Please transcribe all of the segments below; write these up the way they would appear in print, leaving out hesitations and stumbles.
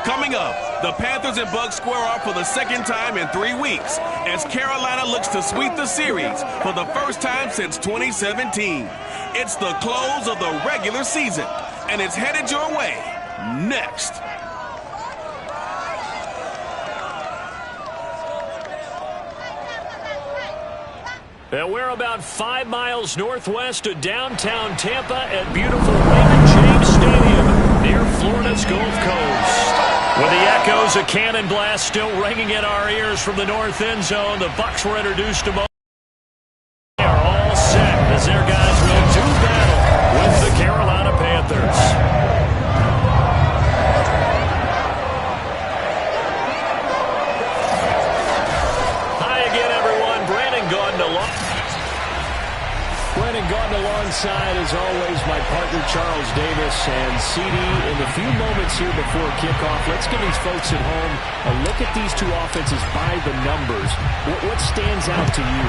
Coming up, the Panthers and Bucs square off for the second time in 3 weeks as Carolina looks to sweep the series for the first time since 2017. It's the close of the regular season, and it's headed your way next. And we're about 5 miles northwest of downtown Tampa at beautiful Raymond James Stadium near Florida's Gulf Coast. With the echoes of cannon blast still ringing in our ears from the north end zone, the Bucs were introduced to most. They are all set as their guys will do battle with the Carolina Panthers. Hi again, everyone. Brandon Gordon alongside, as always, my partner Charles Davis. And CD, in the few moments here before kickoff, let's give these folks at home a look at these two offenses by the numbers. What stands out to you?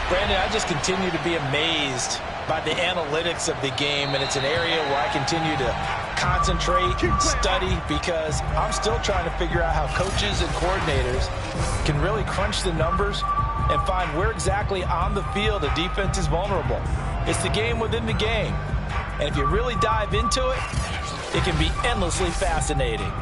Brandon, I just continue to be amazed by the analytics of the game, and it's an area where I continue to concentrate and study because I'm still trying to figure out how coaches and coordinators can really crunch the numbers and find where exactly on the field a defense is vulnerable. It's the game within the game. And if you really dive into it, it can be endlessly fascinating.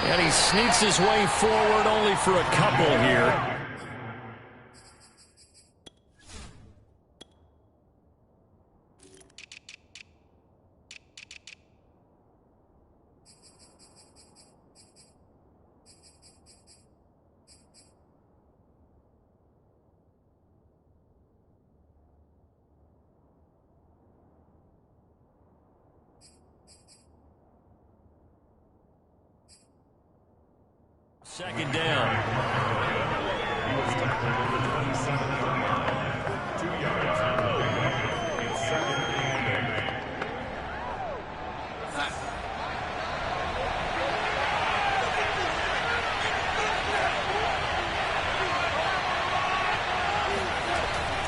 And he sneaks his way forward only for a couple here. Second down.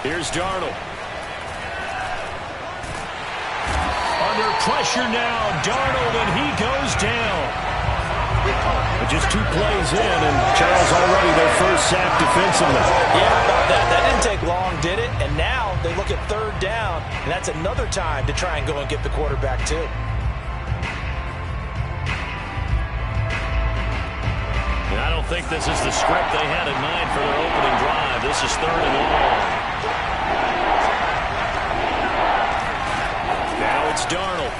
Here's Darnold. Under pressure now, Darnold, and he goes down. But just 2 plays in, and Charles already their first sack defensively. Yeah, about that. That didn't take long, did it? And now they look at third down, and that's another time to try and go and get the quarterback too. And I don't think this is the script they had in mind for their opening drive. This is third and long. Now it's Darnold.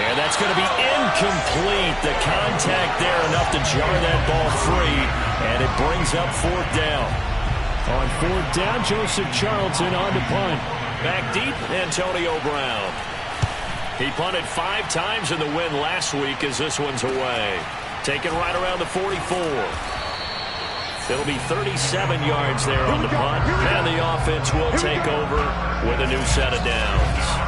And that's going to be incomplete. The contact there enough to jar that ball free, and it brings up fourth down. On fourth down, Joseph Charlton on to punt. Back deep, Antonio Brown. He punted 5 times in the win last week as this one's away. Taken right around the 44. It'll be 37 yards there on the punt, and the offense will take over with a new set of downs.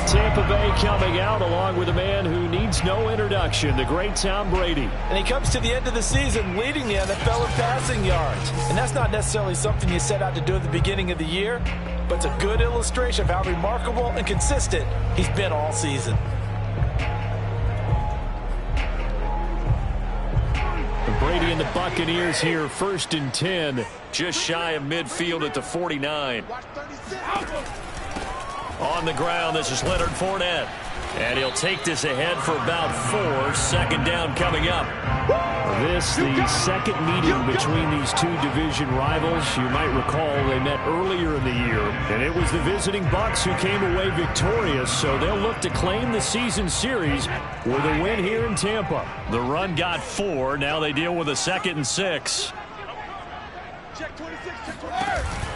Tampa Bay coming out along with a man who needs no introduction, the great Tom Brady. And he comes to the end of the season leading the NFL in passing yards. And that's not necessarily something you set out to do at the beginning of the year, but it's a good illustration of how remarkable and consistent he's been all season. Brady and the Buccaneers here, 1st and 10, just shy of midfield at the 49. On the ground, this is Leonard Fournette. And he'll take this ahead for about 4. Second down coming up. This, the second meeting between these two division rivals. You might recall they met earlier in the year, and it was the visiting Bucs who came away victorious, so they'll look to claim the season series with a win here in Tampa. The run got 4. Now they deal with a 2nd and 6. Check 26, check 26.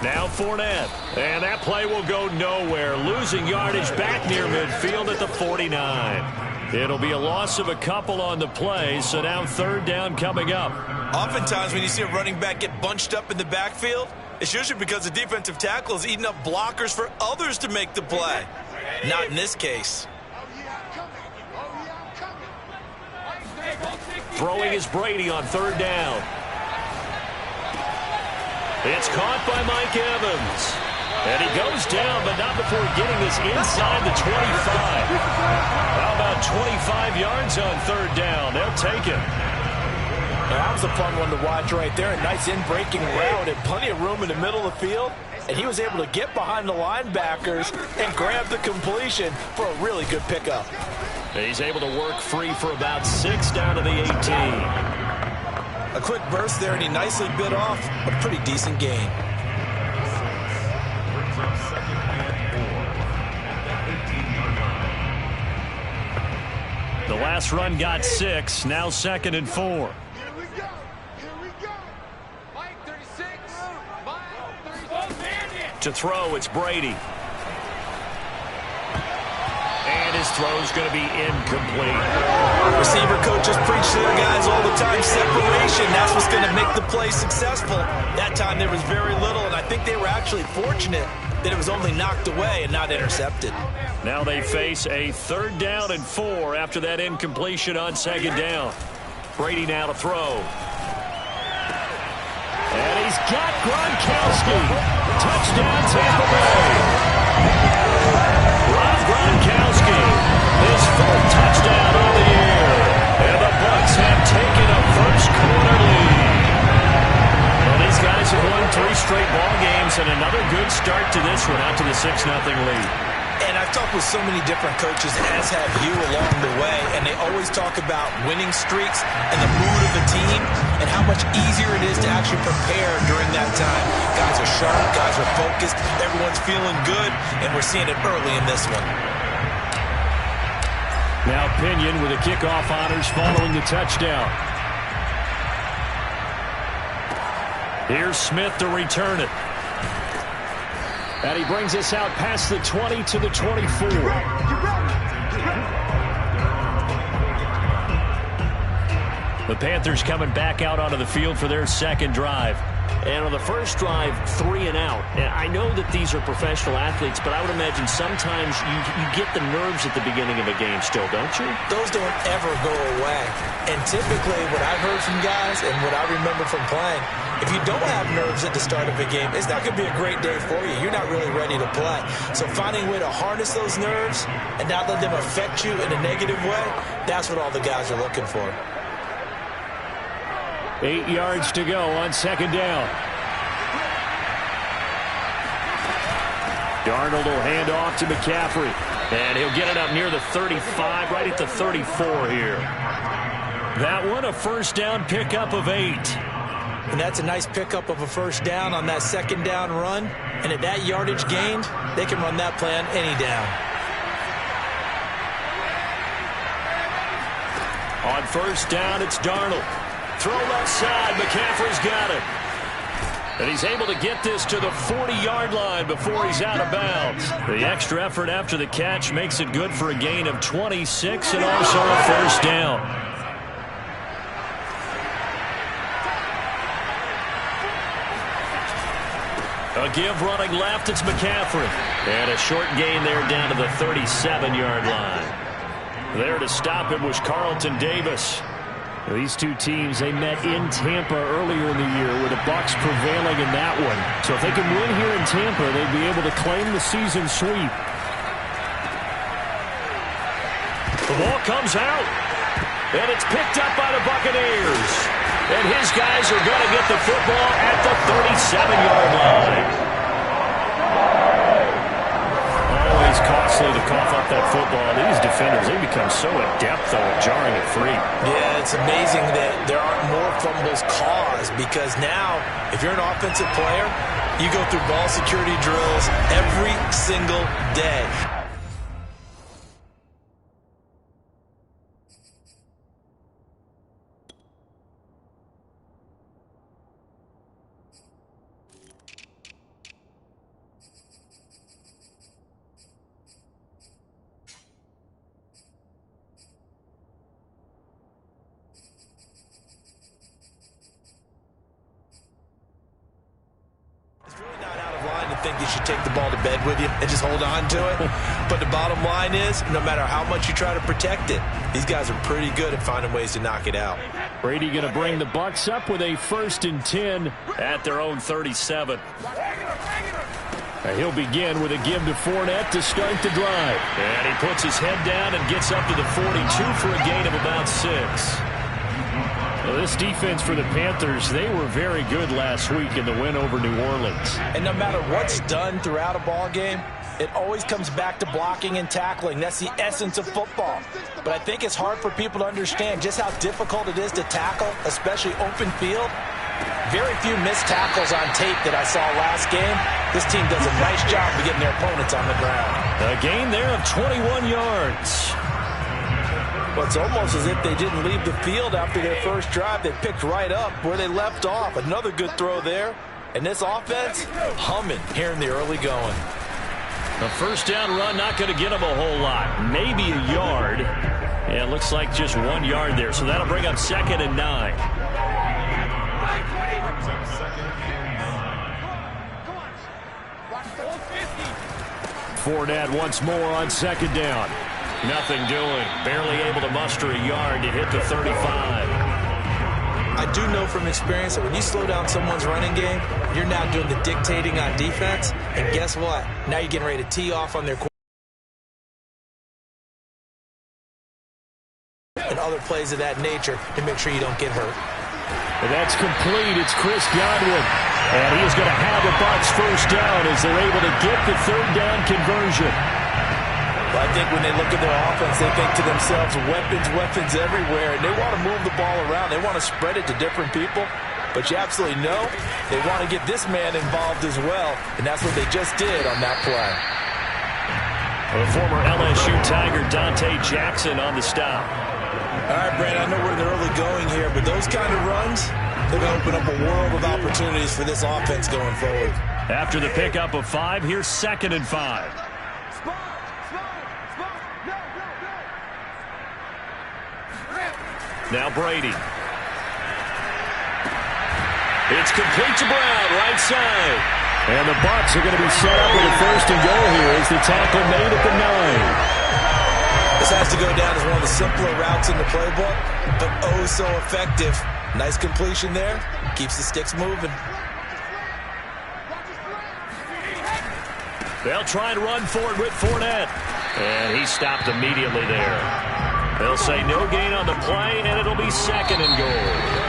Now Fournette, and that play will go nowhere. Losing yardage back near midfield at the 49. It'll be a loss of a couple on the play, so now third down coming up. Oftentimes when you see a running back get bunched up in the backfield, it's usually because the defensive tackle is eating up blockers for others to make the play. Not in this case. Throwing is Brady on third down. It's caught by Mike Evans. And he goes down, but not before getting this inside the 25. How about 25 yards on third down? They'll take it. That was a fun one to watch right there. A nice in-breaking route and plenty of room in the middle of the field. And he was able to get behind the linebackers and grab the completion for a really good pickup. He's able to work free for about 6 down to the 18. A quick burst there, and he nicely bit off a pretty decent gain. The last run got 6, now 2nd and 4. Here we go. Here we go. Mike 36. Mike 36. To throw, it's Brady. And his throw's going to be incomplete. Receiver coaches preach to their guys all the time. Separation, that's what's going to make the play successful. That time there was very little, and I think they were actually fortunate that it was only knocked away and not intercepted. Now they face a 3rd down and 4 after that incompletion on 2nd down. Brady now to throw. And he's got Gronkowski. Touchdown, Tampa Bay. Rob Gronkowski, his 4th touchdown of the year. And the Bucs have taken a first-quarter lead. Well, these guys have won 3 straight ball games, and another good start to this one, out to the 6-0 lead. And I've talked with so many different coaches, as have you, along the way, and they always talk about winning streaks and the mood of the team and how much easier it is to actually prepare during that time. Guys are sharp, guys are focused, everyone's feeling good, and we're seeing it early in this one. Now Pinion with the kickoff honors following the touchdown. Here's Smith to return it. And he brings us out past the 20 to the 24. The Panthers coming back out onto the field for their 2nd drive. And on the first drive, 3 and out. And I know that these are professional athletes, but I would imagine sometimes you get the nerves at the beginning of a game still, don't you? Those don't ever go away. And typically what I've heard from guys and what I remember from playing, if you don't have nerves at the start of a game, it's not going to be a great day for you. You're not really ready to play. So finding a way to harness those nerves and not let them affect you in a negative way, that's what all the guys are looking for. 8 yards to go on 2nd down. Darnold will hand off to McCaffrey. And he'll get it up near the 35, right at the 34 here. That one, a first down pickup of 8. And that's a nice pickup of a first down on that 2nd down run. And at that yardage gained, they can run that play on any down. On first down, it's Darnold. Throw left side. McCaffrey's got it. And he's able to get this to the 40-yard line before he's out of bounds. The extra effort after the catch makes it good for a gain of 26 and also a first down. A give running left, it's McCaffrey. And a short gain there down to the 37-yard line. There to stop it was Carlton Davis. These two teams, they met in Tampa earlier in the year with the Bucs prevailing in that one. So if they can win here in Tampa, they'd be able to claim the season sweep. The ball comes out, and it's picked up by the Buccaneers. And his guys are going to get the football at the 37-yard line. Always costly to cough up that football. These defenders, they become so adept, though, at jarring it free. Yeah, it's amazing that there aren't more fumbles caused because now, if you're an offensive player, you go through ball security drills every single day. think you should take the ball to bed with you and just hold on to it. But the bottom line is, no matter how much you try to protect it, these guys are pretty good at finding ways to knock it out. Brady going to bring the Bucs up with a 1st and 10 at their own 37. He'll begin with a give to Fournette to start the drive. And he puts his head down and gets up to the 42 for a gain of about 6. Well, this defense for the Panthers, they were very good last week in the win over New Orleans. And no matter what's done throughout a ball game, it always comes back to blocking and tackling. That's the essence of football. But I think it's hard for people to understand just how difficult it is to tackle, especially open field. Very few missed tackles on tape that I saw last game. This team does a nice job of getting their opponents on the ground. A gain there of 21 yards. Well, it's almost as if they didn't leave the field after their first drive. They picked right up where they left off. Another good throw there. And this offense, humming here in the early going. A first down run, not going to get them a whole lot. Maybe a yard. Yeah, it looks like just 1 yard there. So that'll bring up 2nd and 9. Fournette once more on 2nd down. Nothing doing. Barely able to muster a yard to hit the 35. I do know from experience that when you slow down someone's running game, you're now doing the dictating on defense. And guess what? Now you're getting ready to tee off on their and other plays of that nature to make sure you don't get hurt. And that's complete. It's Chris Godwin. And he is going to have the Bucs first down as they're able to get the 3rd down conversion. Well, I think when they look at their offense, they think to themselves, weapons everywhere. And they want to move the ball around. They want to spread it to different people. But you absolutely know they want to get this man involved as well. And that's what they just did on that play. The former LSU Tiger Dante Jackson on the stop. All right, Brad, I know we're in the early going here, but those kind of runs, they're going to open up a world of opportunities for this offense going forward. After the pickup of 5, here's 2nd and 5. Now Brady. It's complete to Brown, right side. And the Bucs are going to be set up with a 1st and goal here as the tackle made at the 9. This has to go down as one of the simpler routes in the playbook, but oh so effective. Nice completion there. Keeps the sticks moving. They'll try and run forward with Fournette. And he stopped immediately there. They'll say no gain on the play, and it'll be 2nd and goal.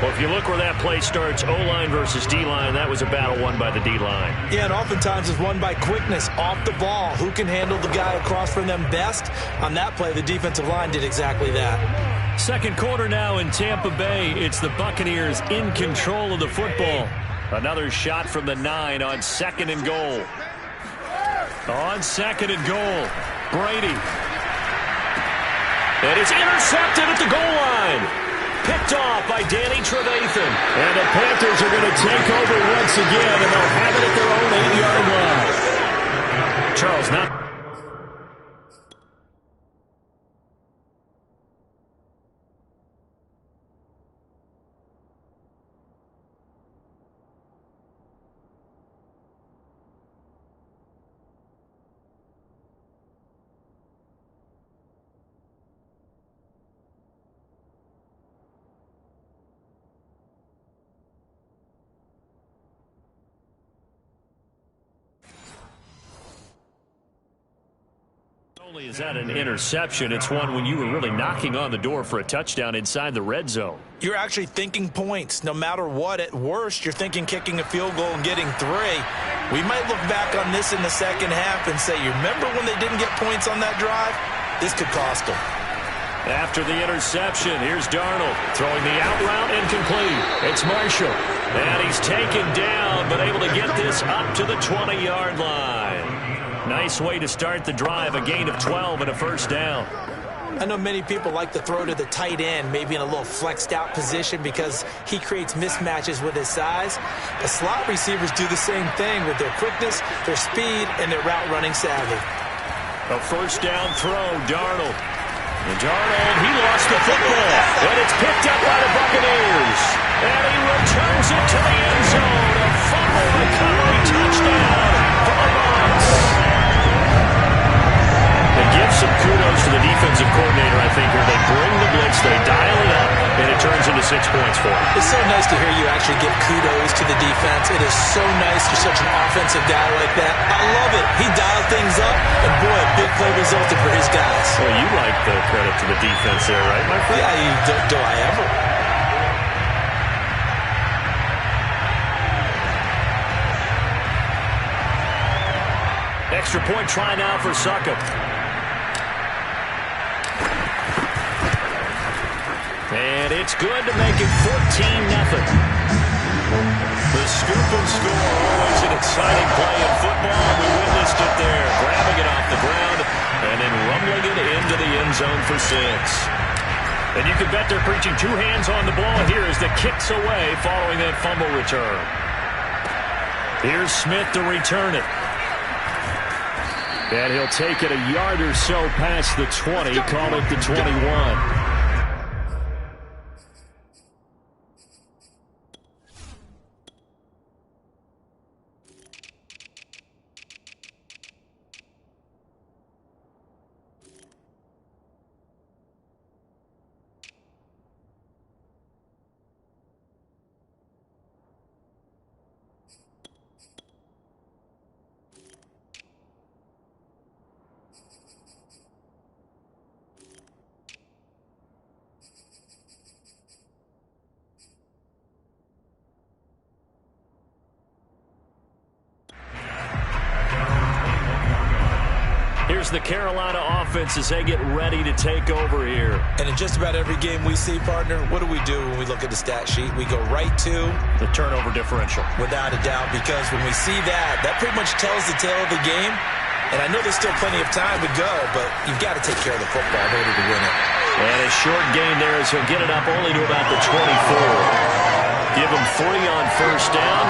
Well, if you look where that play starts, O-line versus D-line, that was a battle won by the D-line. Yeah, and oftentimes it's won by quickness off the ball. Who can handle the guy across from them best? On that play, the defensive line did exactly that. 2nd quarter now in Tampa Bay. It's the Buccaneers in control of the football. Another shot from the 9 on 2nd and goal. On 2nd and goal, Brady. And it's intercepted at the goal line. Picked off by Danny Trevathan. And the Panthers are going to take over once again, and they'll have it at their own 8-yard line. Charles, not... only is that an interception, it's one when you were really knocking on the door for a touchdown inside the red zone. You're actually thinking points. No matter what, at worst, you're thinking kicking a field goal and getting 3. We might look back on this in the second half and say, you remember when they didn't get points on that drive? This could cost them. After the interception, here's Darnold throwing the out route incomplete. It's Marshall, and he's taken down, but able to get this up to the 20-yard line. Nice way to start the drive, a gain of 12 and a first down. I know many people like to throw to the tight end, maybe in a little flexed out position because he creates mismatches with his size. The slot receivers do the same thing with their quickness, their speed, and their route running savvy. A first down throw, Darnold. And Darnold, he lost the football, and it's picked up by the Buccaneers. And he returns it to the end zone. A fumble recovery touchdown. defensive coordinator, I think, here. They bring the blitz, they dial it up, and it turns into 6 points for them. It's so nice to hear you actually give kudos to the defense. It is so nice for such an offensive guy like that. I love it. He dialed things up, and boy, a big play resulted for his guys. Well, you like the credit to the defense there, right, my friend? Yeah, do I ever? Extra point try now for Succop. And it's good to make it 14-0. The scoop and score, always an exciting play in football. We witnessed it there, grabbing it off the ground and then rumbling it into the end zone for 6. And you can bet they're preaching 2 hands on the ball here as the kick's away following that fumble return. Here's Smith to return it. And he'll take it a yard or so past the 20, call it the 21. Here's the Carolina offense as they get ready to take over here. And in just about every game we see, partner, what do we do when we look at the stat sheet? We go right to the turnover differential. Without a doubt, because when we see that, that pretty much tells the tale of the game. And I know there's still plenty of time to go, but you've got to take care of the football in order to win it. And a short gain there as he'll get it up only to about the 24. Give him 3 on first down.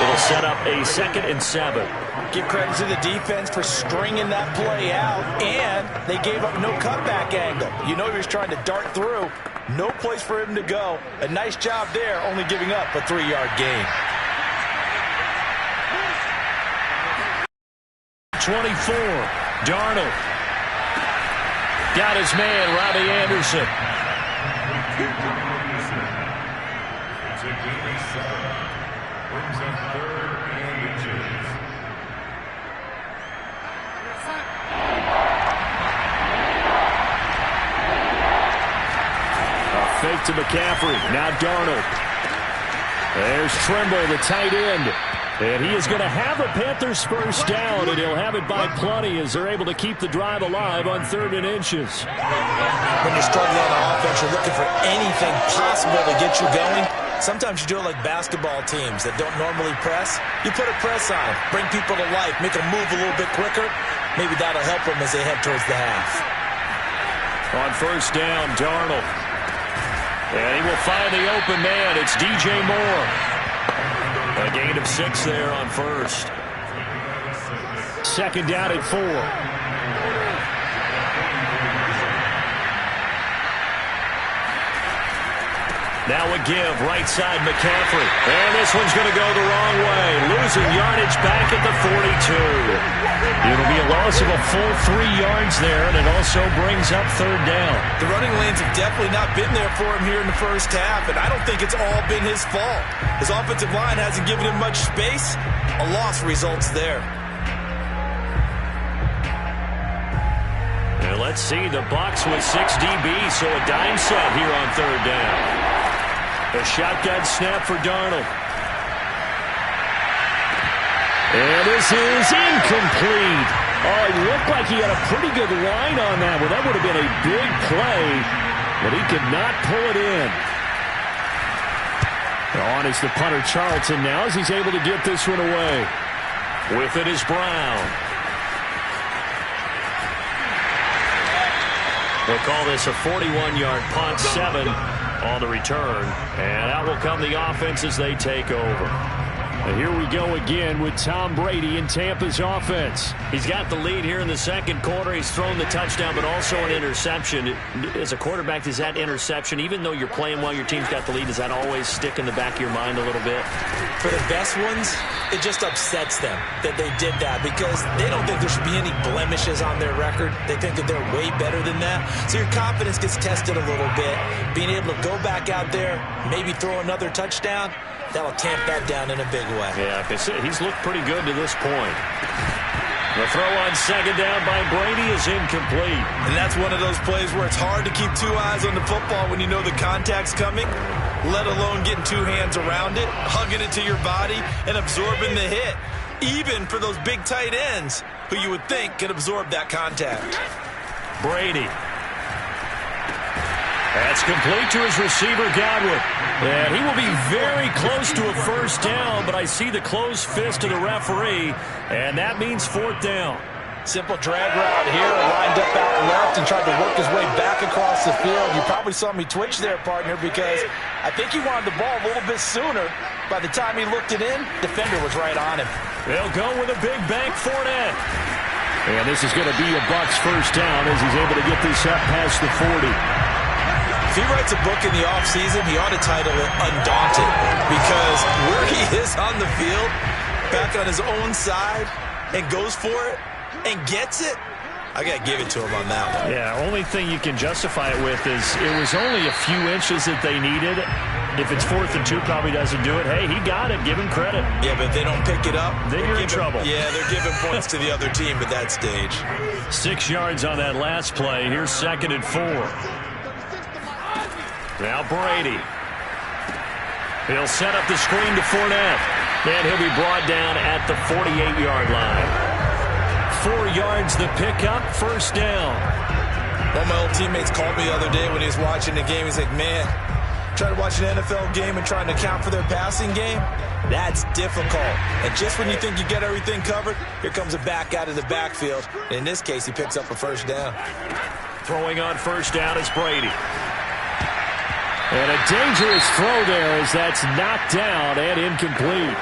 It'll set up a 2nd and 7. Give credit to the defense for stringing that play out, and they gave up no cutback angle. You know he was trying to dart through. No place for him to go. A nice job there, only giving up a 3-yard gain. 24, Darnold. Got his man, Robbie Anderson. Fake to McCaffrey. Now Darnold. There's Trimble, the tight end. And he is going to have a Panthers first down, and he'll have it by plenty as they're able to keep the drive alive on 3rd and inches. When you're struggling on offense, you're looking for anything possible to get you going. Sometimes you do it like basketball teams that don't normally press. You put a press on, bring people to life, make them move a little bit quicker. Maybe that'll help them as they head towards the half. On first down, Darnold. And he will find the open man. It's DJ Moore. A gain of 6 there on first. 2nd down at 4. Now a give, right side McCaffrey. And this one's going to go the wrong way. Losing yardage back at the 42. It'll be a loss of a full 3 yards there, and it also brings up 3rd down. The running lanes have definitely not been there for him here in the first half, and I don't think it's all been his fault. His offensive line hasn't given him much space. A loss results there. And let's see, the Bucs with 6 DBs, so a dime set here on 3rd down. A shotgun snap for Darnold. And this is incomplete. Oh, it looked like he had a pretty good line on that one. That would have been a big play, but he could not pull it in. On is the punter Charlton now as he's able to get this one away. With it is Brown. They'll call this a 41-yard punt, 7 on the return. And out will come the offense as they take over. And here we go again with Tom Brady in Tampa's offense. He's got the lead here in the second quarter. He's thrown the touchdown, but also an interception. As a quarterback, does that interception, even though you're playing well, your team's got the lead, does that always stick in the back of your mind a little bit? For the best ones, it just upsets them that they did that because they don't think there should be any blemishes on their record. They think that they're way better than that. So your confidence gets tested a little bit. Being able to go back out there, maybe throw another touchdown, that'll tamp that down in a big way. Yeah, because he's looked pretty good to this point. The throw on second down by Brady is incomplete. And that's one of those plays where it's hard to keep two eyes on the football when you know the contact's coming, let alone getting two hands around it, hugging it to your body, and absorbing the hit. Even for those big tight ends who you would think could absorb that contact. Brady. That's complete to his receiver, Godwin. And he will be very close to a first down, but I see the closed fist of the referee, and that means fourth down. Simple drag route here, lined up out left and tried to work his way back across the field. You probably saw me twitch there, partner, because I think he wanted the ball a little bit sooner. By the time he looked it in, defender was right on him. They'll go with a big bank Fournette. And this is going to be a Bucs first down as he's able to get this up past the 40. If he writes a book in the offseason, he ought to title it Undaunted, because where he is on the field, back on his own side, and goes for it, and gets it, I got to give it to him on that one. Yeah, only thing you can justify it with is it was only a few inches that they needed. If it's 4th and 2, probably doesn't do it. Hey, he got it. Give him credit. Yeah, but if they don't pick it up, then you're in trouble. Yeah, they're giving points to the other team at that stage. 6 yards on that last play. Here's 2nd and 4. Now Brady. He'll set up the screen to Fournette. And he'll be brought down at the 48-yard line. 4 yards the pickup, first down. One of my old teammates called me the other day when he was watching the game. He's like, man, trying to watch an NFL game and trying to account for their passing game, that's difficult. And just when you think you get everything covered, here comes a back out of the backfield. In this case, he picks up a first down. Throwing on first down is Brady. And a dangerous throw there as that's knocked down and incomplete.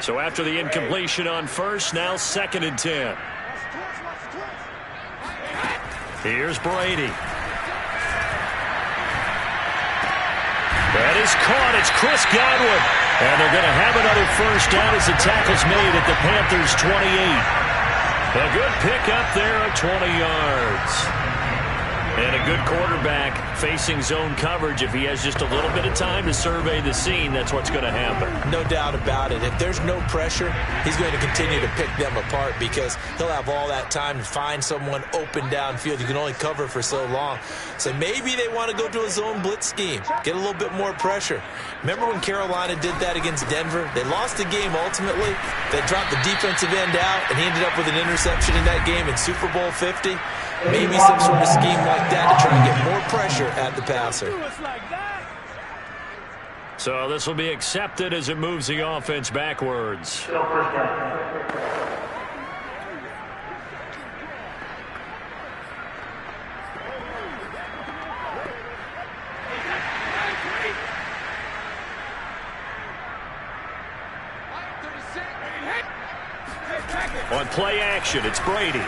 So after the incompletion on first, now 2nd and 10. Here's Brady. That is caught. It's Chris Godwin. And they're going to have another first down as the tackle's made at the Panthers' 28. A good pickup there of 20 yards. And a good quarterback facing zone coverage. If he has just a little bit of time to survey the scene, that's what's going to happen. No doubt about it. If there's no pressure, he's going to continue to pick them apart because he'll have all that time to find someone open downfield. You can only cover for so long. So maybe they want to go to a zone blitz scheme, get a little bit more pressure. Remember when Carolina did that against Denver? They lost the game ultimately. They dropped the defensive end out, and he ended up with an interception in that game in Super Bowl 50. Maybe some sort of scheme like that to try and get more pressure at the passer. So this will be accepted as it moves the offense backwards. On play action, it's Brady.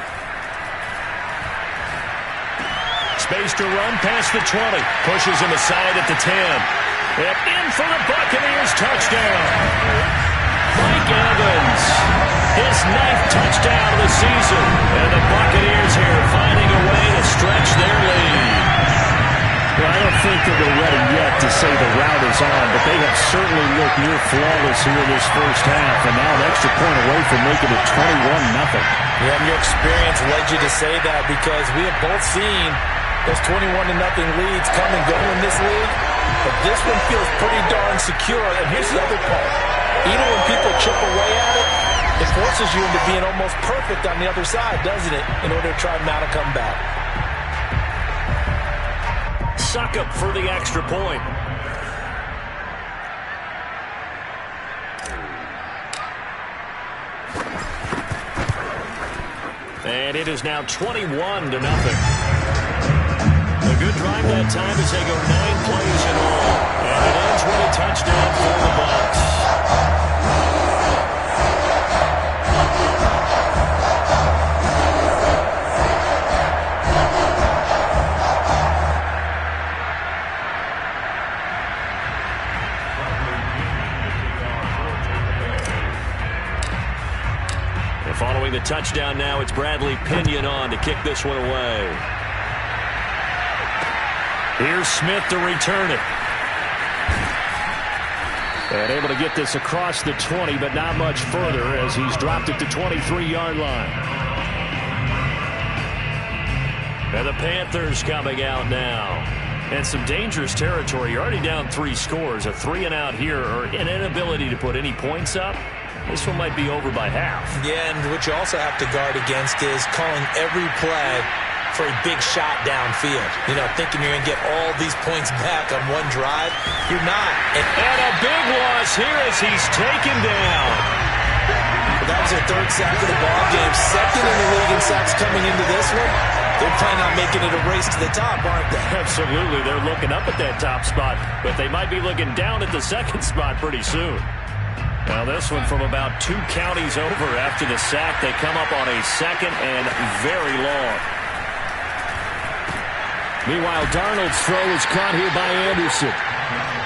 Space to run past the 20. Pushes him aside at the 10. And in for the Buccaneers touchdown. Mike Evans. His 9th touchdown of the season. And the Buccaneers here finding a way to stretch their lead. Well, I don't think that we're ready yet to say the route is on, but they have certainly looked near flawless here this first half. And now an extra point away from making it 21-0. Yeah, and your experience led you to say that because we have both seen those 21-0 leads come and go in this league, but this one feels pretty darn secure. And here's the other part. Even when people chip away at it, it forces you into being almost perfect on the other side, doesn't it, in order to try and mount a comeback. Suck up for the extra point. And it is now 21-0. A good drive that time as they go 9 plays in all. And it ends with a touchdown for the Bucs. Following the touchdown now, it's Bradley Pinion on to kick this one away. Here's Smith to return it. And able to get this across the 20, but not much further as he's dropped it to 23-yard line. And the Panthers coming out now. And some dangerous territory. You're already down 3 scores. A 3-and-out here, or an inability to put any points up. This one might be over by half. Yeah, and what you also have to guard against is calling every play for a big shot downfield. You know, thinking you're going to get all these points back on one drive. You're not. And a big loss here as he's taken down. That was their 3rd sack of the ball game. 2nd in the league in sacks coming into this one. They're planning on making it a race to the top, aren't they? Absolutely. They're looking up at that top spot, but they might be looking down at the 2nd spot pretty soon. Now this one from about 2 counties over after the sack. They come up on a 2nd and very long. Meanwhile, Darnold's throw is caught here by Anderson.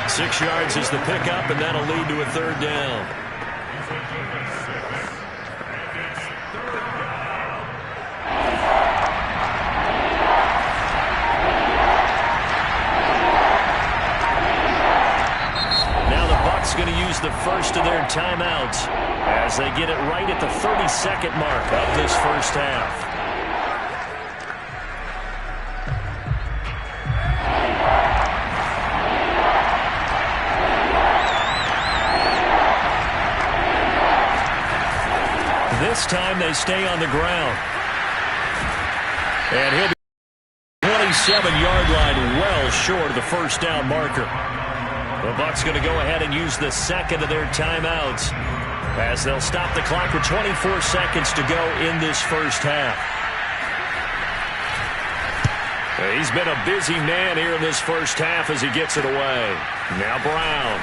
6 yards is the pickup, and that'll lead to a 3rd down. Going to use the first of their timeouts as they get it right at the 32nd mark of this first half. This time they stay on the ground. And he'll be 27-yard line, well short of the first down marker. The Bucs going to go ahead and use the 2nd of their timeouts as they'll stop the clock with 24 seconds to go in this first half. He's been a busy man here in this first half as he gets it away. Now Brown.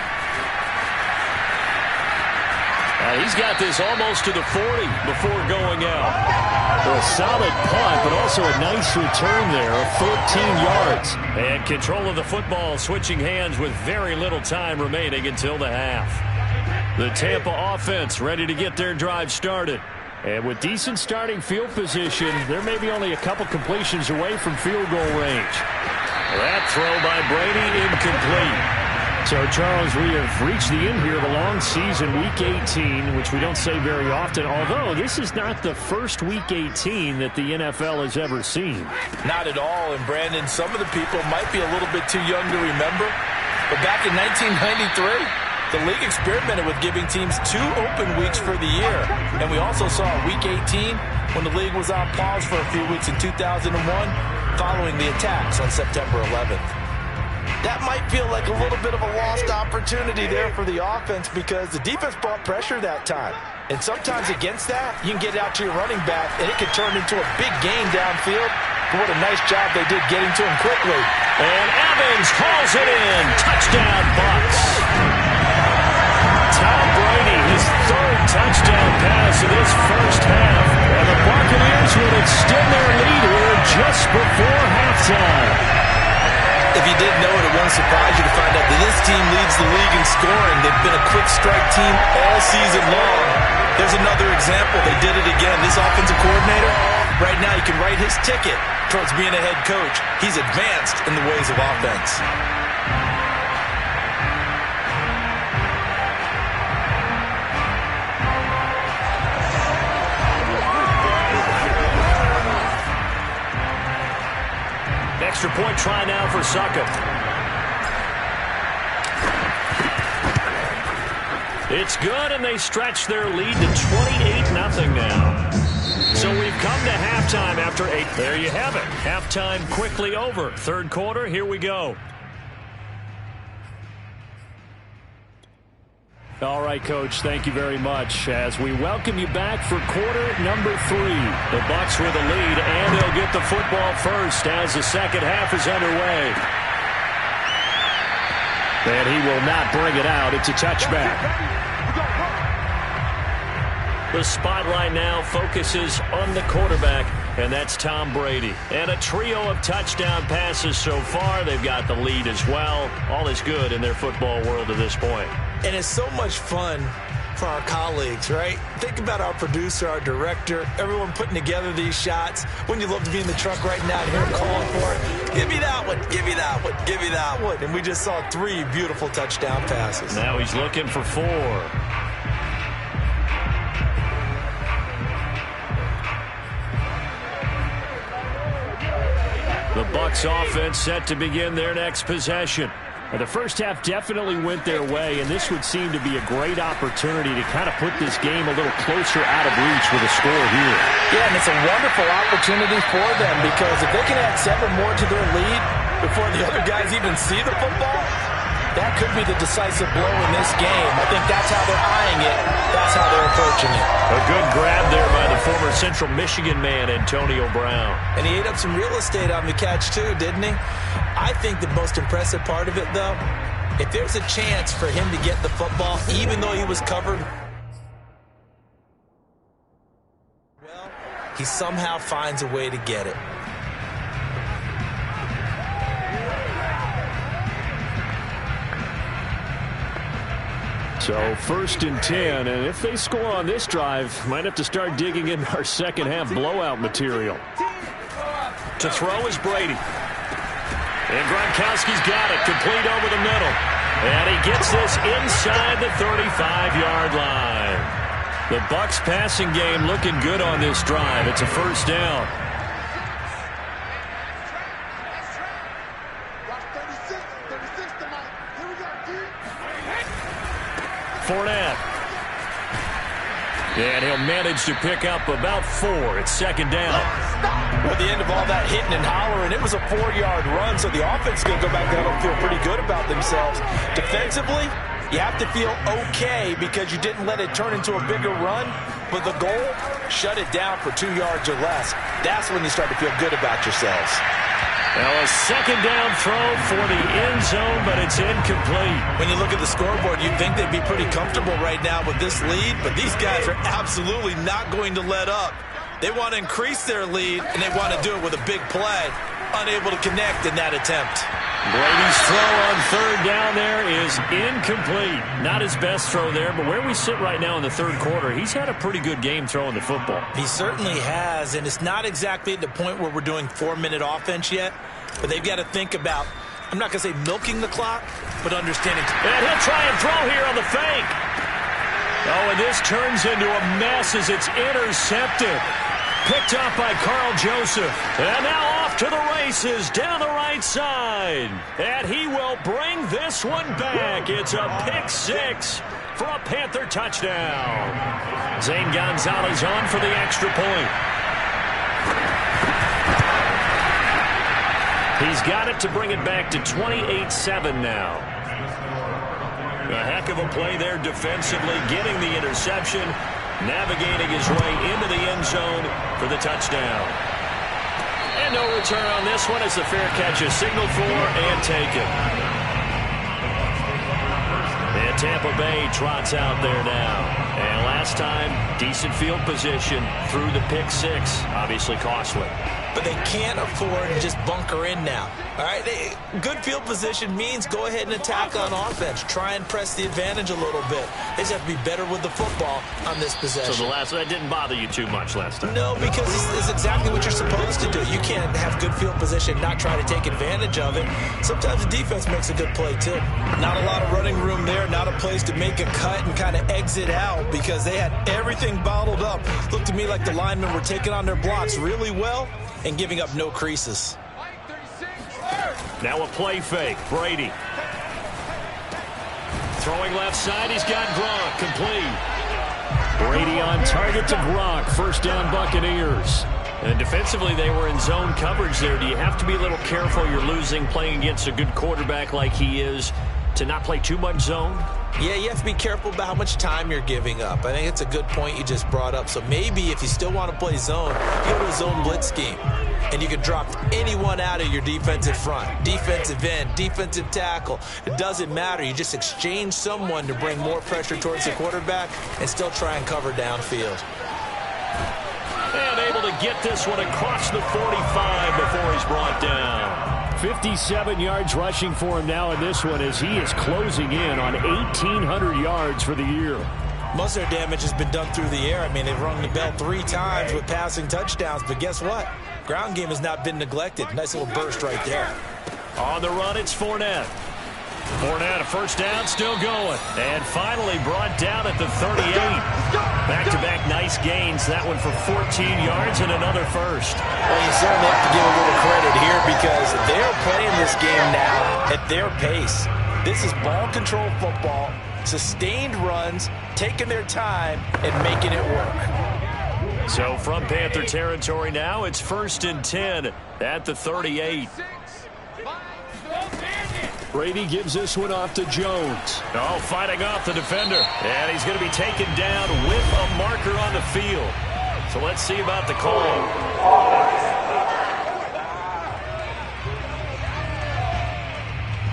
He's got this almost to the 40 before going out. A solid punt, but also a nice return there of 14 yards. And control of the football switching hands with very little time remaining until the half. The Tampa offense ready to get their drive started. And with decent starting field position, there may be only a couple completions away from field goal range. That throw by Brady incomplete. So, Charles, we have reached the end here of a long season, Week 18, which we don't say very often, although this is not the first Week 18 that the NFL has ever seen. Not at all, and Brandon, some of the people might be a little bit too young to remember, but back in 1993, the league experimented with giving teams 2 open weeks for the year, and we also saw Week 18 when the league was on pause for a few weeks in 2001 following the attacks on September 11th. That might feel like a little bit of a lost opportunity there for the offense because the defense brought pressure that time. And sometimes against that, you can get out to your running back, and it can turn into a big game downfield. But what a nice job they did getting to him quickly. And Evans hauls it in. Touchdown, Bucs. Tom Brady, his 3rd touchdown pass of this first half. And the Buccaneers will extend their lead here just before halftime. If you didn't know it, it won't surprise you to find out that this team leads the league in scoring. They've been a quick strike team all season long. There's another example. They did it again. This offensive coordinator, right now he can write his ticket towards being a head coach. He's advanced in the ways of offense. Extra point try now for Suckup. It's good, and they stretch their lead to 28-0 now. So we've come to halftime after 8. There you have it. Halftime quickly over. 3rd quarter, here we go. All right, Coach, thank you very much. As we welcome you back for quarter number 3. The Bucs with a lead, and they'll get the football first as the second half is underway. And he will not bring it out. It's a touchback. The spotlight now focuses on the quarterback, and that's Tom Brady. And a trio of touchdown passes so far. They've got the lead as well. All is good in their football world at this point. And it's so much fun for our colleagues, right? Think about our producer, our director, everyone putting together these shots. Wouldn't you love to be in the truck right now and hear him calling for it? Give me that one, give me that one, give me that one. And we just saw 3 beautiful touchdown passes. Now he's looking for 4. The Bucs offense set to begin their next possession. The first half definitely went their way, and this would seem to be a great opportunity to kind of put this game a little closer out of reach with a score here. Yeah, and it's a wonderful opportunity for them because if they can add 7 more to their lead before the other guys even see the football, that could be the decisive blow in this game. I think that's how they're eyeing it. That's how they're approaching it. A good grab there by the former Central Michigan man, Antonio Brown. And he ate up some real estate on the catch, too, didn't he? I think the most impressive part of it, though, if there's a chance for him to get the football, even though he was covered, well, he somehow finds a way to get it. So 1st and 10, and if they score on this drive, might have to start digging in our second half blowout material. To throw is Brady. And Gronkowski's got it, complete over the middle. And he gets this inside the 35-yard line. The Bucs passing game looking good on this drive. It's a first down. Fournette. And he'll manage to pick up about 4. It's second down. At the end of all that hitting and hollering, it was a 4-yard run, so the offense is going to go back there and feel pretty good about themselves. Defensively, you have to feel okay because you didn't let it turn into a bigger run, but the goal, shut it down for 2 yards or less. That's when you start to feel good about yourselves. Now a second down throw for the end zone, but it's incomplete. When you look at the scoreboard, you'd think they'd be pretty comfortable right now with this lead, but these guys are absolutely not going to let up. They want to increase their lead, and they want to do it with a big play. Unable to connect in that attempt. Brady's throw on 3rd down there is incomplete. Not his best throw there, but where we sit right now in the 3rd quarter, he's had a pretty good game throwing the football. He certainly has, and it's not exactly at the point where we're doing 4-minute offense yet, but they've got to think about, I'm not going to say milking the clock, but understanding. And he'll try and throw here on the fake. Oh, and this turns into a mess as it's intercepted. Picked up by Carl Joseph. And now off to the races down the right side. And he will bring this one back. It's a pick 6 for a Panther touchdown. Zane Gonzalez on for the extra point. He's got it to bring it back to 28-7 now. A heck of a play there defensively, getting the interception, navigating his way into the end zone for the touchdown. And no return on this one as the fair catch is signaled for and taken. And Tampa Bay trots out there now. And last time, decent field position through the pick 6, obviously costly. But they can't afford to just bunker in now. All right, good field position means go ahead and attack on offense. Try and press the advantage a little bit. They just have to be better with the football on this possession. So that didn't bother you too much last time? No, because it's exactly what you're supposed to do. You can't have good field position, not try to take advantage of it. Sometimes the defense makes a good play, too. Not a lot of running room there, not a place to make a cut and kind of exit out because they had everything bottled up. Looked to me like the linemen were taking on their blocks really well and giving up no creases. Now a play fake. Brady. Throwing left side. He's got Gronk. Complete. Brady on target to Gronk. First down Buccaneers. And defensively, they were in zone coverage there. Do you have to be a little careful? You're losing playing against a good quarterback like he is. to not play too much zone? Yeah, you have to be careful about how much time you're giving up. I think it's a good point you just brought up. So maybe if you still want to play zone, go to a zone blitz scheme. And you can drop anyone out of your defensive front. Defensive end, defensive tackle. It doesn't matter. You just exchange someone to bring more pressure towards the quarterback and still try and cover downfield. And able to get this one across the 45 before he's brought down. 57 yards rushing for him now in this one as he is closing in on 1,800 yards for the year. Most of their damage has been done through the air. I mean, they've rung the bell 3 times with passing touchdowns, but guess what? Ground game has not been neglected. Nice little burst right there. On the run, it's Fournette. Fournette, a first down, still going. And finally brought down at the 38. Back-to-back nice gains. That one for 14 yards and another first. Well, you certainly have to give a little credit here because they're playing this game now at their pace. This is ball control football, sustained runs, taking their time, and making it work. So from Panther territory now, it's 1st and 10 at the 38. Brady gives this one off to Jones. Oh, fighting off the defender. And he's going to be taken down with a marker on the field. So let's see about the call.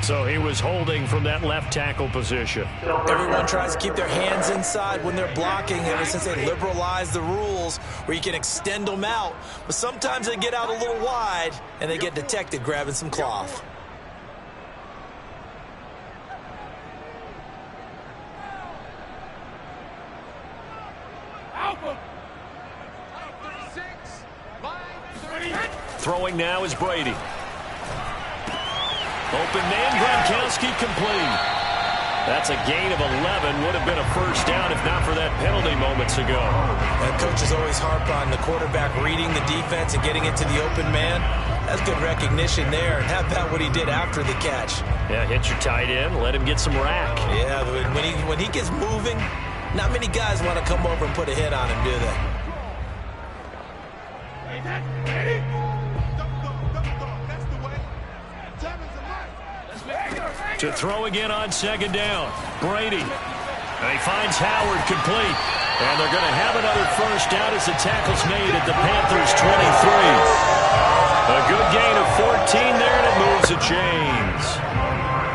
So he was holding from that left tackle position. Everyone tries to keep their hands inside when they're blocking ever since they liberalized the rules where you can extend them out. But sometimes they get out a little wide and they get detected grabbing some cloth. Throwing now is Brady. Open man, Gronkowski complete. That's a gain of 11. Would have been a first down if not for that penalty moments ago. And coaches always harp on the quarterback reading the defense and getting into the open man. That's good recognition there. And how about what he did after the catch? Yeah, hit your tight end, let him get some rack. Yeah, when he gets moving, not many guys want to come over and put a hit on him, do they? To throw again on 2nd down. Brady. And he finds Howard complete. And they're going to have another first down as the tackle's made at the Panthers' 23. A good gain of 14 there, and it moves the chains.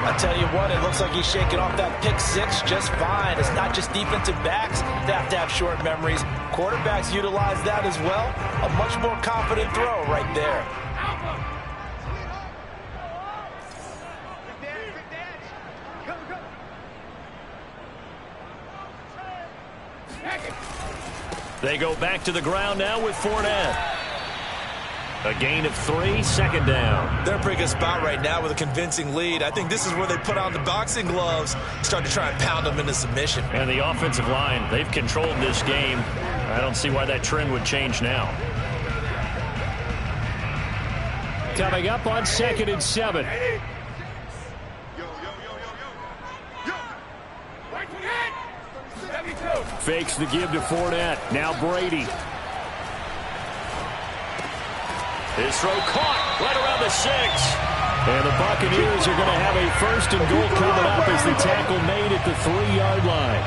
I tell you what, it looks like he's shaking off that pick 6 just fine. It's not just defensive backs that have to have short memories. Quarterbacks utilize that as well. A much more confident throw right there. They go back to the ground now with Fournette. A gain of 3, 2nd down. They're in a pretty good spot right now with a convincing lead. I think this is where they put on the boxing gloves, start to try and pound them into submission. And the offensive line, they've controlled this game. I don't see why that trend would change now. Coming up on 2nd and 7. Fakes the give to Fournette. Now Brady. His throw caught right around the 6. And the Buccaneers are going to have a 1st and goal coming up as the tackle made at the 3-yard line.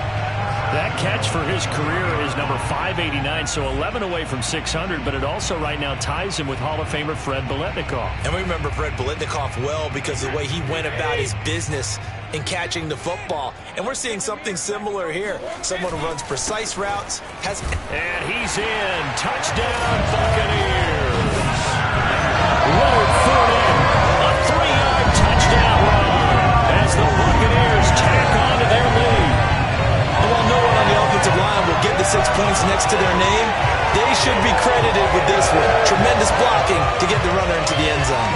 That catch for his career is number 589, so 11 away from 600, but it also right now ties him with Hall of Famer Fred Biletnikoff. And we remember Fred Biletnikoff well because of the way he went about his business in catching the football. And we're seeing something similar here. Someone who runs precise routes. And he's in. Touchdown, Buccaneers. Leonard Fournette, a 3-yard touchdown run as the Buccaneers tack on to their lead. And while no one on the offensive line will get the 6 points next to their name, they should be credited with this one. Tremendous blocking to get the runner into the end zone.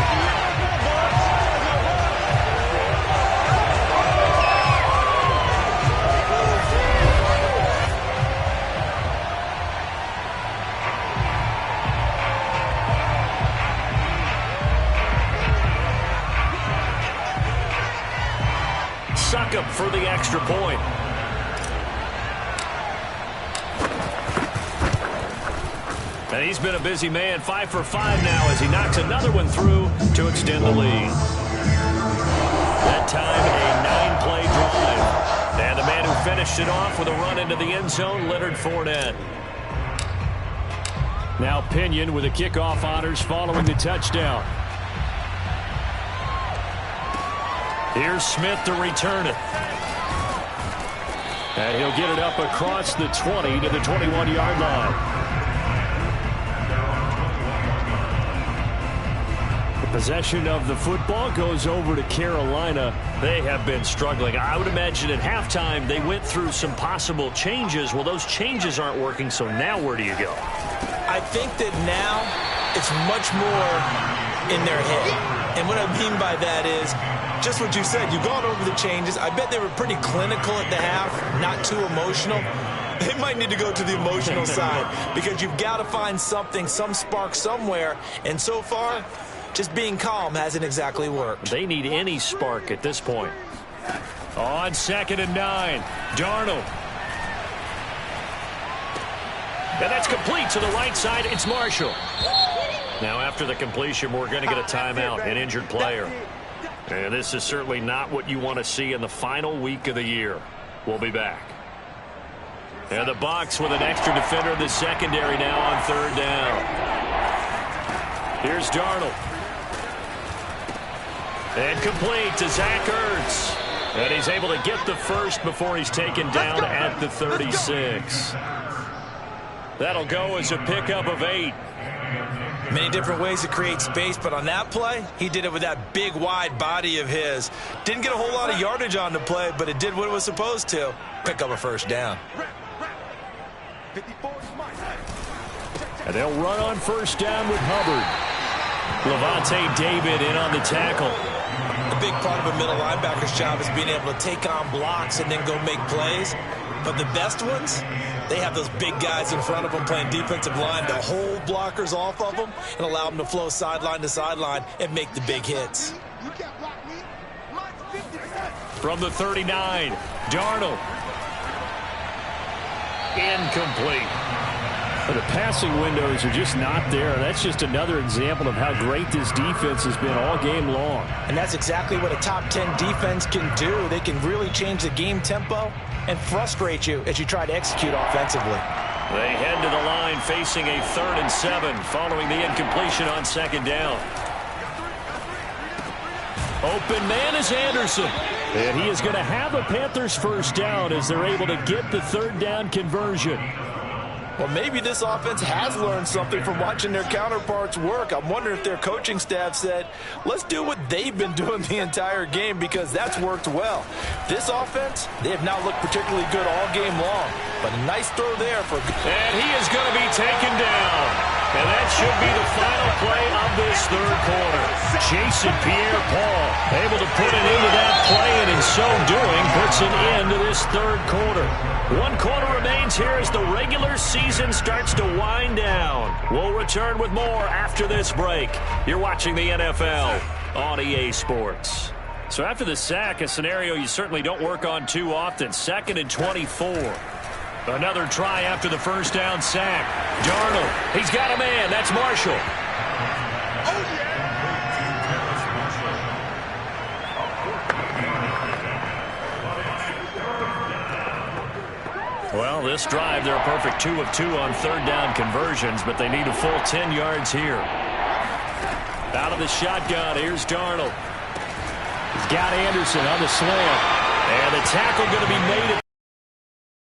Succop for the extra point. And he's been a busy man, 5 for 5 now as he knocks another one through to extend the lead. That time a finished it off with a run into the end zone, Leonard Fournette. Now Pinion with the kickoff honors following the touchdown. Here's Smith to return it. And he'll get it up across the 20 to the 21-yard line. Possession of the football goes over to Carolina. They have been struggling. I would imagine at halftime they went through some possible changes. Well, those changes aren't working, so now where do you go? I think that now it's much more in their head. And what I mean by that is just what you said. You've gone over the changes. I bet they were pretty clinical at the half, not too emotional. They might need to go to the emotional side because you've got to find something, some spark somewhere. And so far, just being calm hasn't exactly worked. They need any spark at this point. On 2nd and 9, Darnold. And that's complete to the right side. It's Marshall. Now after the completion, we're going to get a timeout, an injured player. And this is certainly not what you want to see in the final week of the year. We'll be back. And the Bucs with an extra defender in the secondary now on 3rd down. Here's Darnold. And complete to Zach Ertz. And he's able to get the first before he's taken down at the 36. That'll go as a pickup of 8. Many different ways to create space, but on that play, he did it with that big, wide body of his. Didn't get a whole lot of yardage on the play, but it did what it was supposed to. Pick up a first down. And they'll run on 1st down with Hubbard. Levante David in on the tackle. A big part of a middle linebacker's job is being able to take on blocks and then go make plays. But the best ones, they have those big guys in front of them playing defensive line to hold blockers off of them and allow them to flow sideline to sideline and make the big hits. From the 39, Darnold. Incomplete. The passing windows are just not there. That's just another example of how great this defense has been all game long. And that's exactly what a top 10 defense can do. They can really change the game tempo and frustrate you as you try to execute offensively. They head to the line facing a 3rd and 7 following the incompletion on 2nd down. Open man is Anderson. And he is going to have a Panthers first down as they're able to get the 3rd down conversion. Well, maybe this offense has learned something from watching their counterparts work. I'm wondering if their coaching staff said, let's do what they've been doing the entire game because that's worked well. This offense, they have not looked particularly good all game long, but a nice throw there for... And he is going to be taken down. And that should be the final play of this 3rd quarter. Jason Pierre-Paul able to put it into that play, and in so doing puts an end to this 3rd quarter. 1 quarter remains here as the regular season starts to wind down. We'll return with more after this break. You're watching the NFL on EA Sports. So after the sack, a scenario you certainly don't work on too often. 2nd and 24. Another try after the first down sack. Darnold, he's got a man. That's Marshall. Well, this drive, they're a perfect 2 of 2 on 3rd down conversions, but they need a full 10 yards here. Out of the shotgun, here's Darnold. He's got Anderson on the slant. And the tackle going to be made.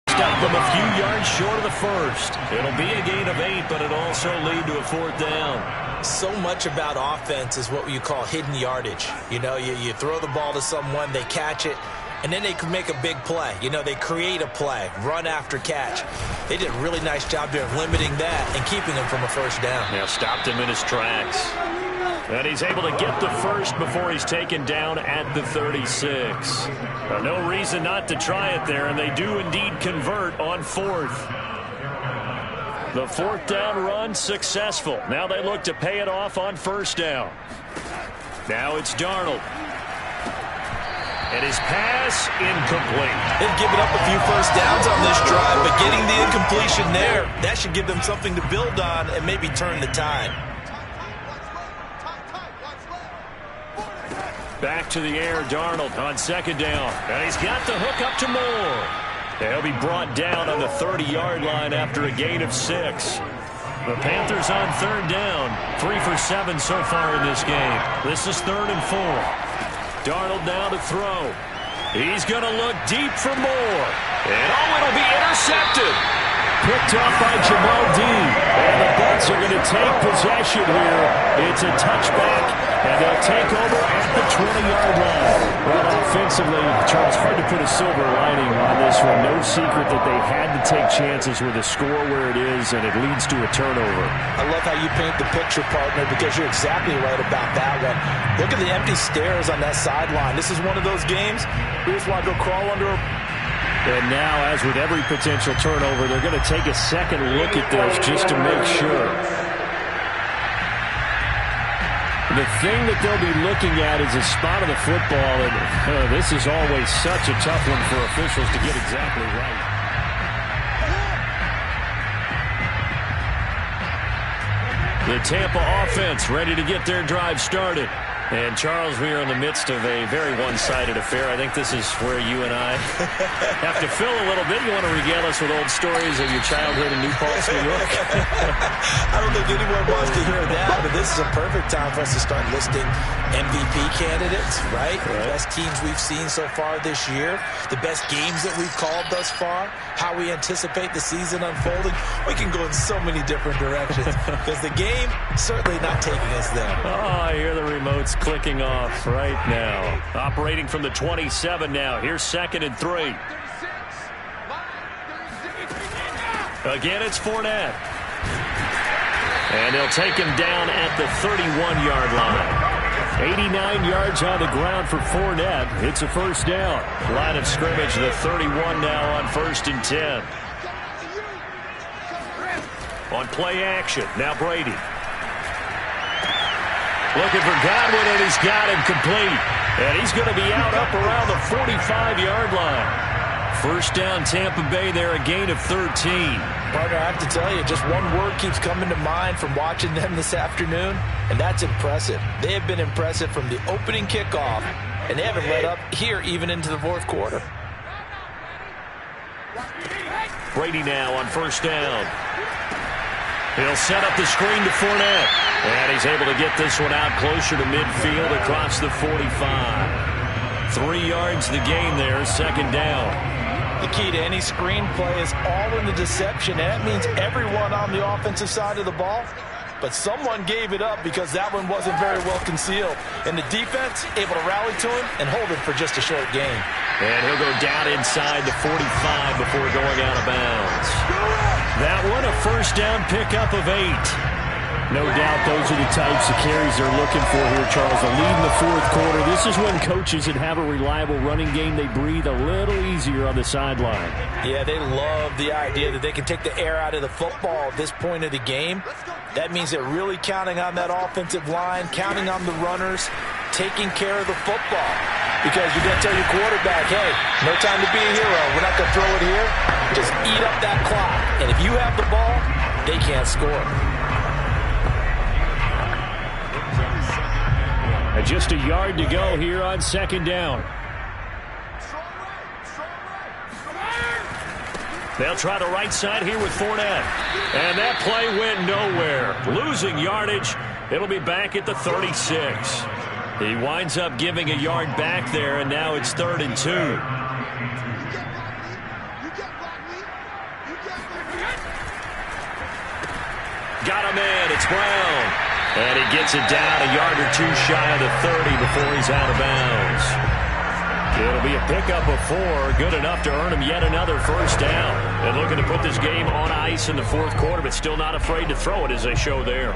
Stop them a few yards short of the first. It'll be a gain of 8, but it'll also lead to a 4th down. So much about offense is what you call hidden yardage. You know, you throw the ball to someone, they catch it, and then they can make a big play. You know, they create a play, run after catch. They did a really nice job there of limiting that and keeping him from a first down. Now stopped him in his tracks. And he's able to get the first before he's taken down at the 36. No reason not to try it there, and they do indeed convert on 4th. The 4th down run successful. Now they look to pay it off on 1st down. Now it's Darnold. And his pass incomplete. They've given up a few first downs on this drive, but getting the incompletion there, that should give them something to build on and maybe turn the tide. Back to the air, Darnold on 2nd down. And he's got the hook up to Moore. They'll be brought down on the 30-yard line after a gain of 6. The Panthers on third down. 3 for 7 so far in this game. This is 3rd and 4. Darnold now to throw. He's going to look deep for more. And it'll be intercepted. Picked up by Jamal Dean. And the Bucs are going to take possession here. It's a touchback, and they'll take over at the 20-yard line. Well, offensively, Charles, hard to put a silver lining on this one. No secret that they had to take chances with a score where it is, and it leads to a turnover. I love how you paint the picture, partner, because you're exactly right about that one. Look at the empty stairs on that sideline. This is one of those games we just want to go crawl under a... And now, as with every potential turnover, they're going to take a second look at this just to make sure. The thing that they'll be looking at is a spot of the football, and this is always such a tough one for officials to get exactly right. The Tampa offense ready to get their drive started. And, Charles, we are in the midst of a very one-sided affair. I think this is where you and I have to fill a little bit. You want to regale us with old stories of your childhood in New Paltz, New York? I don't think anyone wants to hear that, but this is a perfect time for us to start listing MVP candidates, right? The best teams we've seen so far this year, the best games that we've called thus far, how we anticipate the season unfolding. We can go in so many different directions because the game certainly not taking us there. Oh, I hear the remotes clicking off right now. Operating from the 27 now. Here's 2nd and 3. Again, it's Fournette. And they'll take him down at the 31-yard line. 89 yards on the ground for Fournette. It's a first down. Line of scrimmage, the 31 now on 1st and 10. On play action, now Brady. Looking for Godwin, and he's got him complete. And he's going to be out up around the 45-yard line. First down, Tampa Bay there, a gain of 13. Partner, I have to tell you, just one word keeps coming to mind from watching them this afternoon, and that's impressive. They have been impressive from the opening kickoff, and they haven't let up here even into the 4th quarter. Brady now on first down. He'll set up the screen to Fournette. And he's able to get this one out closer to midfield across the 45. 3 yards the gain there, 2nd down. The key to any screen play is all in the deception, and that means everyone on the offensive side of the ball. But someone gave it up because that one wasn't very well concealed. And the defense able to rally to him and hold it for just a short gain. And he'll go down inside the 45 before going out of bounds. That one a first down pickup of 8. No doubt those are the types of carries they're looking for here, Charles. A lead in the 4th quarter. This is when coaches that have a reliable running game, they breathe a little easier on the sideline. Yeah, they love the idea that they can take the air out of the football at this point of the game. That means they're really counting on that offensive line, counting on the runners, taking care of the football. Because you're going to tell your quarterback, hey, no time to be a hero. We're not going to throw it here. Just eat up that clock. And if you have the ball, they can't score. And just a yard to go here on 2nd down. They'll try the right side here with Fournette. And that play went nowhere. Losing yardage. It'll be back at the 36. He winds up giving a yard back there, and now it's 3rd and 2. Got him in. It's Brown. And he gets it down a yard or 2 shy of the 30 before he's out of bounds. It'll be a pickup of 4, good enough to earn him yet another first down. And looking to put this game on ice in the 4th quarter, but still not afraid to throw it as they show there.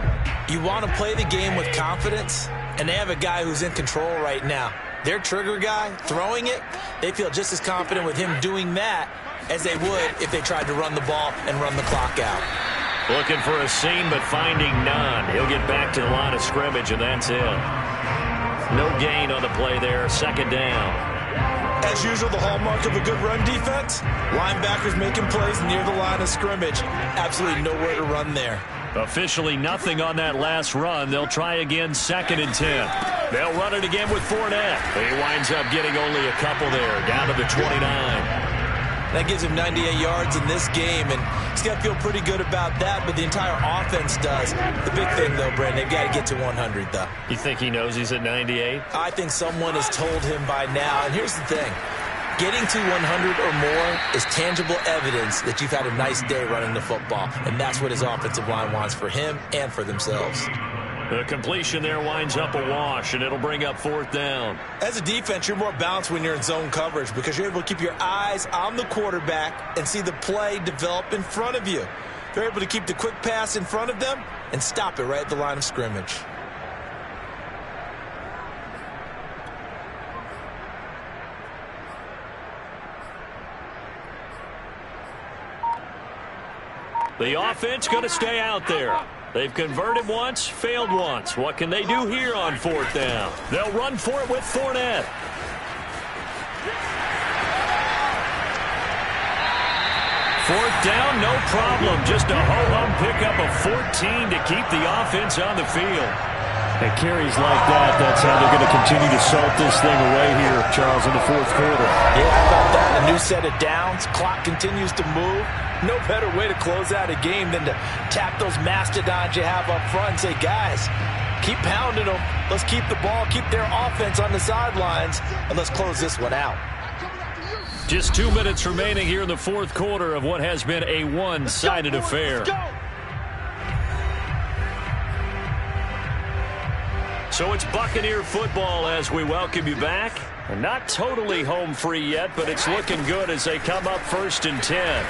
You want to play the game with confidence, and they have a guy who's in control right now. Their trigger guy, throwing it, they feel just as confident with him doing that as they would if they tried to run the ball and run the clock out. Looking for a seam, but finding none. He'll get back to the line of scrimmage, and that's it. No gain on the play there. 2nd down. As usual, the hallmark of a good run defense, linebackers making plays near the line of scrimmage. Absolutely nowhere to run there. Officially nothing on that last run. They'll try again, 2nd and 10. They'll run it again with Fournette. He winds up getting only a couple there, down to the 29. That gives him 98 yards in this game, and he's got to feel pretty good about that, but the entire offense does. The big thing, though, Brandon, they've got to get to 100, though. You think he knows he's at 98? I think someone has told him by now, and here's the thing. Getting to 100 or more is tangible evidence that you've had a nice day running the football, and that's what his offensive line wants for him and for themselves. The completion there winds up a wash, and it'll bring up 4th down. As a defense, you're more balanced when you're in zone coverage because you're able to keep your eyes on the quarterback and see the play develop in front of you. You're able to keep the quick pass in front of them and stop it right at the line of scrimmage. The offense going to stay out there. They've converted once, failed once. What can they do here on 4th down? They'll run for it with Fournette. Fourth down, no problem. Just a ho-hum pickup of 14 to keep the offense on the field. At carries like that, that's how they're going to continue to salt this thing away here, Charles, in the 4th quarter. Yeah, how about that? A new set of downs. Clock continues to move. No better way to close out a game than to tap those mastodons you have up front and say, guys, keep pounding them. Let's keep the ball, keep their offense on the sidelines, and let's close this one out. Just 2 minutes remaining here in the 4th quarter of what has been a one-sided affair. So it's Buccaneer football as we welcome you back. Not totally home free yet, but it's looking good as they come up 1st and 10.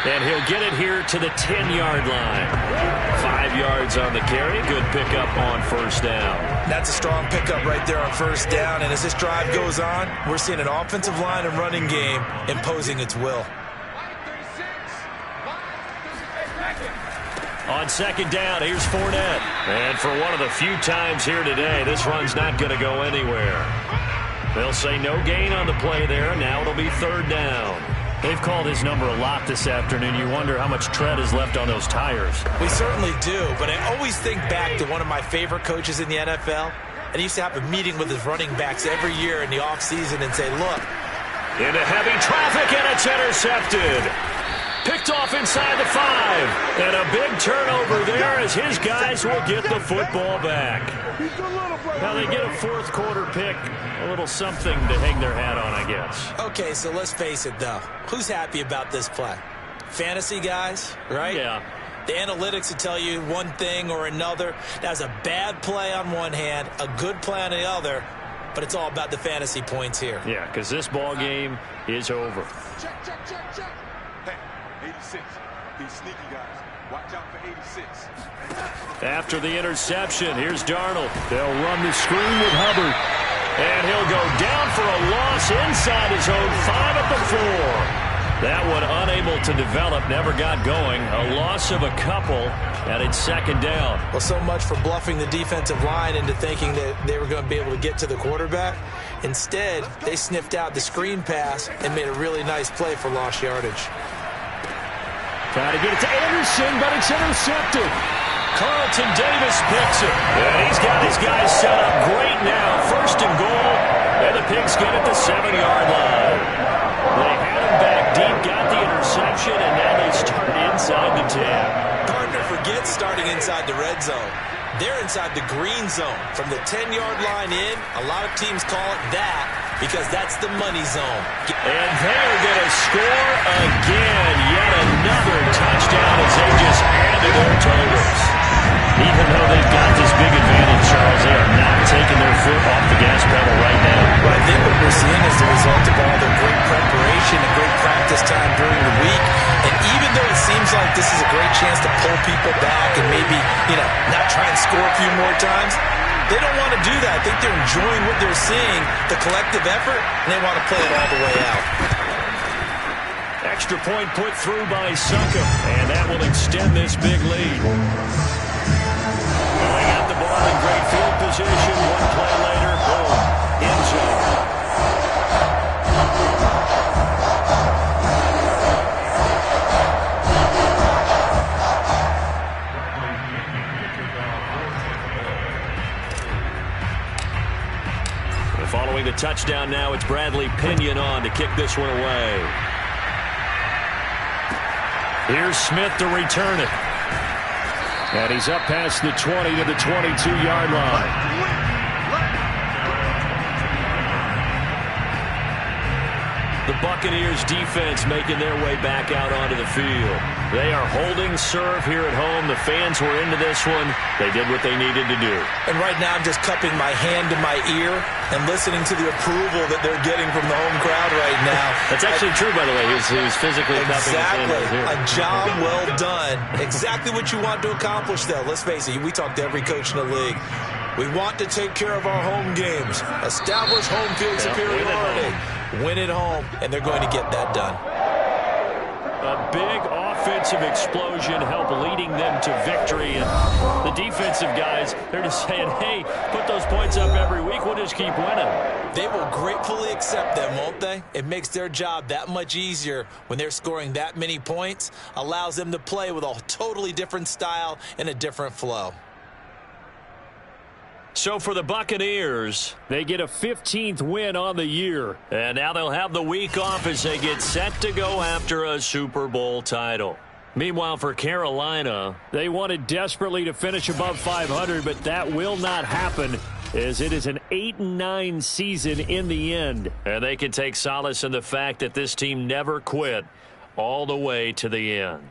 And he'll get it here to the 10-yard line. 5 yards on the carry. Good pickup on 1st down. That's a strong pickup right there on 1st down. And as this drive goes on, we're seeing an offensive line and running game imposing its will. On 2nd down, here's Fournette. And for one of the few times here today, this run's not going to go anywhere. They'll say no gain on the play there. Now it'll be 3rd down. They've called his number a lot this afternoon. You wonder how much tread is left on those tires. We certainly do, but I always think back to one of my favorite coaches in the NFL, and he used to have a meeting with his running backs every year in the offseason and say, look. Into heavy traffic, and it's intercepted. Picked off inside the 5. And a big turnover there as his guys will get the football back. Now they get a 4th quarter pick. A little something to hang their hat on, I guess. Okay, so let's face it, though. Who's happy about this play? Fantasy guys, right? Yeah. The analytics will tell you one thing or another. That's a bad play on one hand, a good play on the other, but it's all about the fantasy points here. Yeah, because this ball game is over. Check, check, check, check. Hey, 86. Be sneaky, guys. Watch out for 86. After the interception, here's Darnold. They'll run the screen with Hubbard. And he'll go down for a loss inside his own 5 at the 4. That one unable to develop, never got going. A loss of a couple, and it's 2nd down. Well, so much for bluffing the defensive line into thinking that they were going to be able to get to the quarterback. Instead, they sniffed out the screen pass and made a really nice play for lost yardage. Trying to get it to Anderson, but it's intercepted. Carlton Davis picks it. And he's got his guys set up great now. 1st and goal. And the Pigs get it to the 7-yard line. They had him back deep, got the interception, and now they start inside the 10. Partner forgets starting inside the red zone. They're inside the green zone. From the 10-yard line in, a lot of teams call it that because that's the money zone. And they're going to score again. Yet another touchdown as they just add to their totals. Even though they've got this big advantage, Charles, they are not taking their foot off the gas pedal right now. Well, I think what we're seeing is the result of all the great preparation and great practice time during the week. And even though it seems like this is a great chance to pull people back and maybe, not try and score a few more times, they don't want to do that. I think they're enjoying what they're seeing, the collective effort, and they want to play it all the way out. Extra point put through by Suckum, and that will extend this big lead. Going at the ball in great field position. One play later, boom, end zone. Throwing the touchdown now, it's Bradley Pinion on to kick this one away. Here's Smith to return it. And he's up past the 20 to the 22-yard line. The Buccaneers defense making their way back out onto the field. They are holding serve here at home. The fans were into this one. They did what they needed to do. And right now I'm just cupping my hand to my ear and listening to the approval that they're getting from the home crowd right now. That's actually true, by the way. He was physically cupping his hand right here. A job well done. Exactly what you want to accomplish, though. Let's face it, we talk to every coach in the league. We want to take care of our home games, establish home field superiority, win at home, and they're going to get that done. A big offensive explosion helped leading them to victory. And the defensive guys, they're just saying, hey, put those points up every week. We'll just keep winning. They will gratefully accept them, won't they? It makes their job that much easier when they're scoring that many points, allows them to play with a totally different style and a different flow. So for the Buccaneers, they get a 15th win on the year. And now they'll have the week off as they get set to go after a Super Bowl title. Meanwhile, for Carolina, they wanted desperately to finish above 500, but that will not happen as it is an 8-9 season in the end. And they can take solace in the fact that this team never quit all the way to the end.